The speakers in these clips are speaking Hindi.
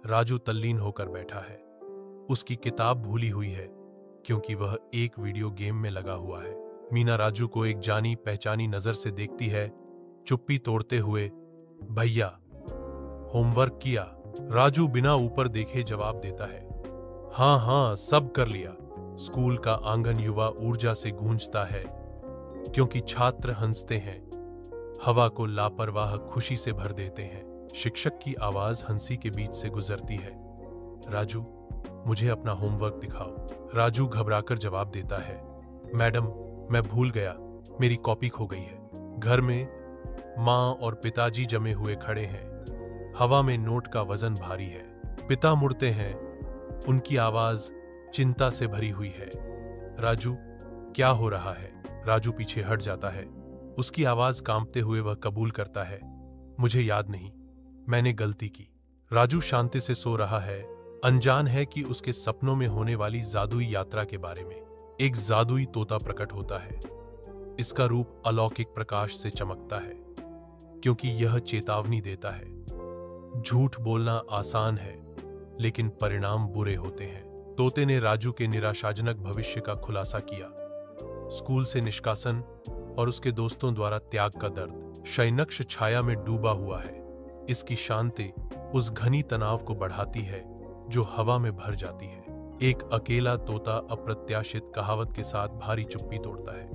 राजू तल्लीन होकर बैठा है। उसकी किताब भूली हुई है क्योंकि वह एक वीडियो गेम में लगा हुआ है। मीना राजू को एक जानी पहचानी नजर से देखती है। चुप्पी तोड़ते हुए, भैया होमवर्क किया? राजू बिना ऊपर देखे जवाब देता है, हाँ हाँ सब कर लिया। स्कूल का आंगन युवा ऊर्जा से गूंजता है क्योंकि छात्र हंसते हैं, हवा को लापरवाह खुशी से भर देते हैं। शिक्षक की आवाज हंसी के बीच से गुजरती है, राजू मुझे अपना होमवर्क दिखाओ। राजू घबराकर जवाब देता है, मैडम मैं भूल गया, मेरी कॉपी खो गई है। घर में माँ और पिताजी जमे हुए खड़े हैं। हवा में नोट का वजन भारी है। पिता मुड़ते हैं, उनकी आवाज चिंता से भरी हुई है, राजू क्या हो रहा है? राजू पीछे हट जाता है। उसकी आवाज कांपते हुए वह कबूल करता है, मुझे याद नहीं, मैंने गलती की। राजू शांति से सो रहा है, अनजान है कि उसके सपनों में होने वाली जादुई यात्रा के बारे में। एक जादुई तोता प्रकट होता है। इसका रूप अलौकिक प्रकाश से चमकता है क्योंकि यह चेतावनी देता है, झूठ बोलना आसान है लेकिन परिणाम बुरे होते हैं। तोते ने राजू के निराशाजनक भविष्य का खुलासा किया। स्कूल से निष्कासन और उसके दोस्तों द्वारा त्याग का दर्द शयनक्ष छाया में डूबा हुआ है। इसकी शांति उस घनी तनाव को बढ़ाती है जो हवा में भर जाती है। एक अकेला तोता अप्रत्याशित कहावत के साथ भारी चुप्पी तोड़ता है,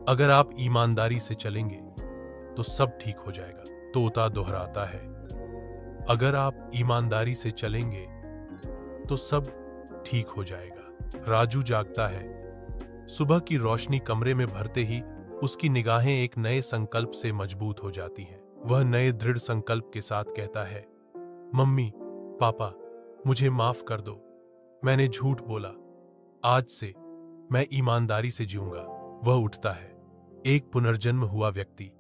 अगर आप ईमानदारी से चलेंगे तो सब ठीक हो जाएगा। तोता दोहराता है, अगर आप ईमानदारी से चलेंगे तो सब ठीक हो जाएगा। राजू जागता है। सुबह की रोशनी कमरे में भरते ही उसकी निगाहें एक नए संकल्प से मजबूत हो जाती हैं। वह नए दृढ़ संकल्प के साथ कहता है, मम्मी पापा मुझे माफ कर दो, मैंने झूठ बोला, आज से मैं ईमानदारी से जीऊंगा। वह उठता है, एक पुनर्जन्म हुआ व्यक्ति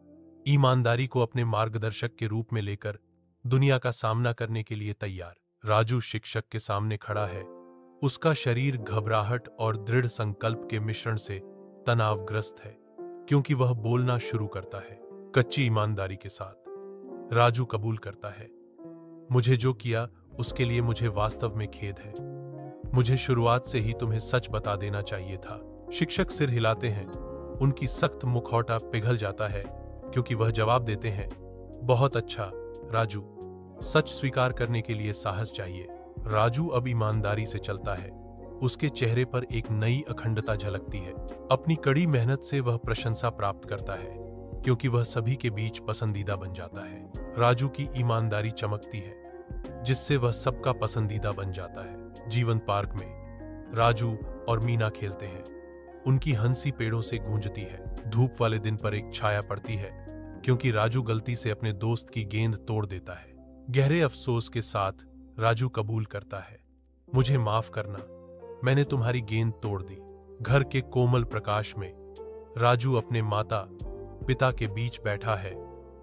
ईमानदारी को अपने मार्गदर्शक के रूप में लेकर दुनिया का सामना करने के लिए तैयार। राजू शिक्षक के सामने खड़ा है। उसका शरीर घबराहट और दृढ़ संकल्प के मिश्रण से तनावग्रस्त है क्योंकि वह बोलना शुरू करता है कच्ची ईमानदारी के साथ। राजू कबूल करता है, मुझे जो किया उसके लिए मुझे वास्तव में खेद है, मुझे शुरुआत से ही तुम्हें सच बता देना चाहिए था। शिक्षक सिर हिलाते हैं। उनकी सख्त मुखौटा पिघल जाता है क्योंकि वह जवाब देते हैं, बहुत अच्छा राजू, सच स्वीकार करने के लिए साहस चाहिए। राजू अब ईमानदारी से चलता है। उसके चेहरे पर एक नई अखंडता झलकती है। अपनी कड़ी मेहनत से वह प्रशंसा प्राप्त करता है क्योंकि वह सभी के बीच पसंदीदा बन जाता है। राजू की ईमानदारी चमकती है जिससे वह सबका पसंदीदा बन जाता है। जीवन पार्क में राजू और मीना खेलते हैं। उनकी हंसी पेड़ों से गूंजती है। धूप वाले दिन पर एक छाया पड़ती है क्योंकि राजू गलती से अपने दोस्त की गेंद तोड़ देता है। गहरे अफसोस के साथ राजू कबूल करता है, मुझे माफ करना, मैंने तुम्हारी गेंद तोड़ दी। घर के कोमल प्रकाश में राजू अपने माता पिता के बीच बैठा है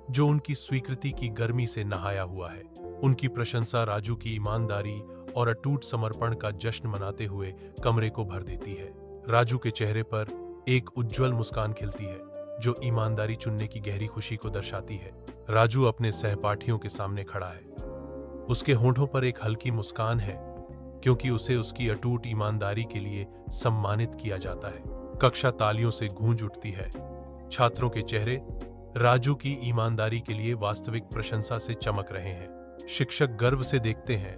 जो उनकी स्वीकृति की गर्मी से नहाया हुआ है। उनकी प्रशंसा राजू की ईमानदारी और अटूट समर्पण का जश्न मनाते हुए कमरे को भर देती है। राजू के चेहरे पर एक उज्जवल मुस्कान खिलती है जो ईमानदारी चुनने की गहरी खुशी को दर्शाती है। राजू अपने सहपाठियों के सामने खड़ा है। उसके होंठों पर एक हल्की मुस्कान है क्योंकि उसे उसकी अटूट ईमानदारी के लिए सम्मानित किया जाता है। कक्षा तालियों से गूंज उठती है। छात्रों के चेहरे राजू की ईमानदारी के लिए वास्तविक प्रशंसा से चमक रहे हैं। शिक्षक गर्व से देखते हैं।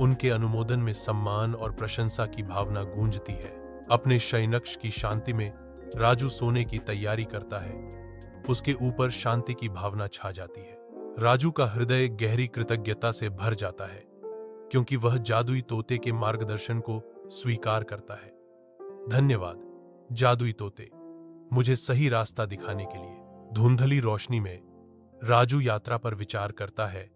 उनके अनुमोदन में सम्मान और प्रशंसा की भावना गूंजती है। अपने शयनक्ष की शांति में राजू सोने की तैयारी करता है। उसके ऊपर शांति की भावना छा जाती है। राजू का हृदय गहरी कृतज्ञता से भर जाता है क्योंकि वह जादुई तोते के मार्गदर्शन को स्वीकार करता है। धन्यवाद जादुई तोते, मुझे सही रास्ता दिखाने के लिए। धुंधली रोशनी में राजू यात्रा पर विचार करता है,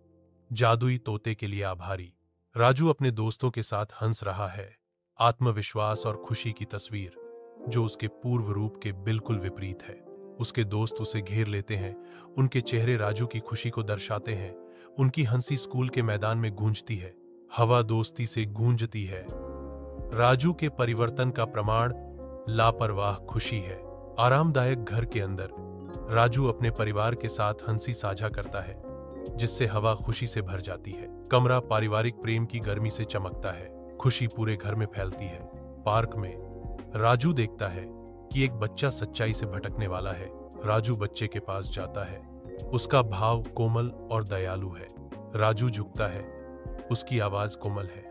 जादुई तोते के लिए आभारी। राजू अपने दोस्तों के साथ हंस रहा है। आत्मविश्वास और खुशी की तस्वीर जो उसके पूर्व रूप के बिल्कुल विपरीत है। उसके दोस्त उसे घेर लेते हैं। उनके चेहरे राजू की खुशी को दर्शाते हैं। उनकी हंसी स्कूल के मैदान में गूंजती है। हवा दोस्ती से गूंजती है। राजू के परिवर्तन का प्रमाण लापरवाह खुशी है। आरामदायक घर के अंदर राजू अपने परिवार के साथ हंसी साझा करता है। जिससे हवा खुशी से भर जाती है। कमरा पारिवारिक प्रेम की गर्मी से चमकता है। खुशी पूरे घर में फैलती है। पार्क में राजू देखता है कि एक बच्चा सच्चाई से भटकने वाला है। राजू बच्चे के पास जाता है। उसका भाव कोमल और दयालु है। राजू झुकता है। उसकी आवाज कोमल है।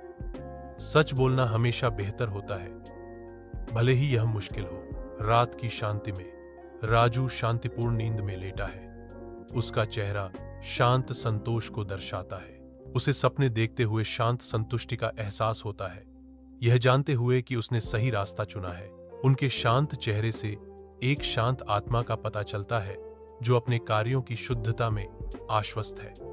सच बोलना हमेशा बेहतर होता है, भले ही यह मुश्किल हो। रात की शांति में राजू शांतिपूर्ण नींद में लेटा है। उसका चेहरा शांत संतोष को दर्शाता है। उसे सपने देखते हुए शांत संतुष्टि का एहसास होता है, यह जानते हुए कि उसने सही रास्ता चुना है। उनके शांत चेहरे से एक शांत आत्मा का पता चलता है, जो अपने कार्यों की शुद्धता में आश्वस्त है।